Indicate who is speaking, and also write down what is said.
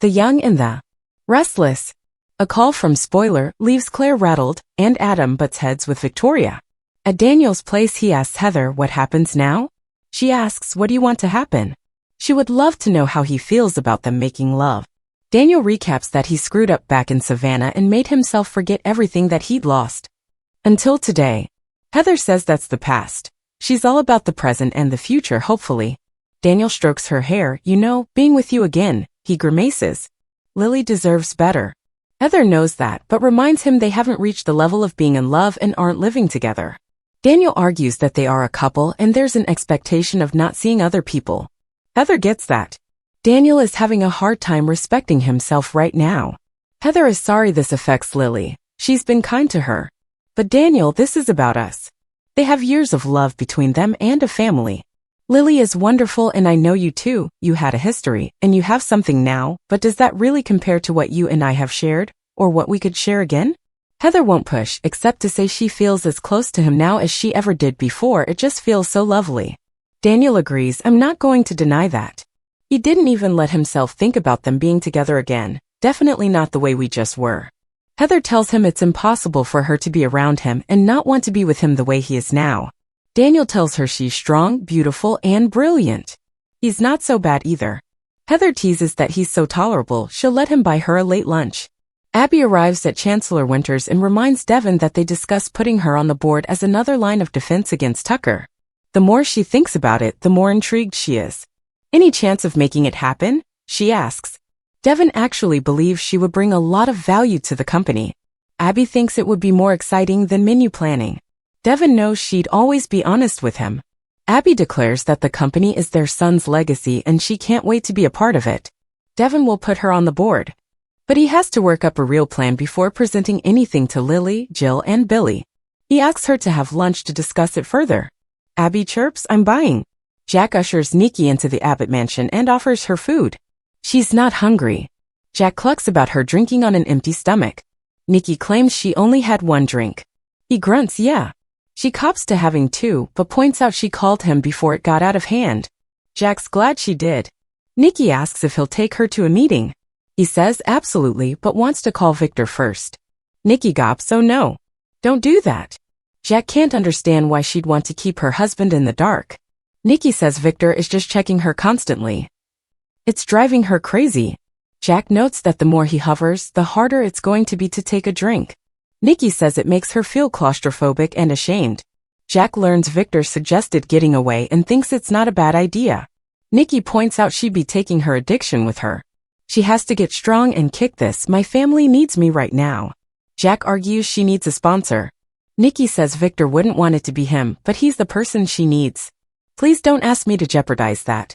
Speaker 1: The Young and the Restless. A call from Spoiler leaves Claire rattled, and Adam butts heads with Victoria. At Daniel's place he asks Heather what happens now? She asks, what do you want to happen? She would love to know how he feels about them making love. Daniel recaps that he screwed up back in Savannah and made himself forget everything that he'd lost. Until today. Heather says that's the past. She's all about the present and the future, hopefully. Daniel strokes her hair. You know, being with you again, he grimaces. Lily deserves better. Heather knows that, but reminds him they haven't reached the level of being in love and aren't living together. Daniel argues that they are a couple and there's an expectation of not seeing other people. Heather gets that. Daniel is having a hard time respecting himself right now. Heather is sorry this affects Lily. She's been kind to her. But Daniel, this is about us. They have years of love between them and a family. Lily is wonderful and I know you too. You had a history, and you have something now, but does that really compare to what you and I have shared, or what we could share again? Heather won't push, except to say she feels as close to him now as she ever did before. It just feels so lovely. Daniel agrees. I'm not going to deny that. He didn't even let himself think about them being together again. Definitely not the way we just were. Heather tells him it's impossible for her to be around him and not want to be with him the way he is now. Daniel tells her she's strong, beautiful, and brilliant. He's not so bad either. Heather teases that he's so tolerable she'll let him buy her a late lunch. Abby arrives at Chancellor Winters and reminds Devon that they discussed putting her on the board as another line of defense against Tucker. The more she thinks about it, the more intrigued she is. Any chance of making it happen? She asks. Devon actually believes she would bring a lot of value to the company. Abby thinks it would be more exciting than menu planning. Devon knows she'd always be honest with him. Abby declares that the company is their son's legacy and she can't wait to be a part of it. Devon will put her on the board. But he has to work up a real plan before presenting anything to Lily, Jill, and Billy. He asks her to have lunch to discuss it further. Abby chirps, I'm buying. Jack ushers Nikki into the Abbott mansion and offers her food. She's not hungry. Jack clucks about her drinking on an empty stomach. Nikki claims she only had one drink. He grunts, yeah. She cops to having two, but points out she called him before it got out of hand. Jack's glad she did. Nikki asks if he'll take her to a meeting. He says absolutely, but wants to call Victor first. Nikki gops, oh no. Don't do that. Jack can't understand why she'd want to keep her husband in the dark. Nikki says Victor is just checking her constantly. It's driving her crazy. Jack notes that the more he hovers, the harder it's going to be to take a drink. Nikki says it makes her feel claustrophobic and ashamed. Jack learns Victor suggested getting away and thinks it's not a bad idea. Nikki points out she'd be taking her addiction with her. She has to get strong and kick this. My family needs me right now. Jack argues she needs a sponsor. Nikki says Victor wouldn't want it to be him, but he's the person she needs. Please don't ask me to jeopardize that.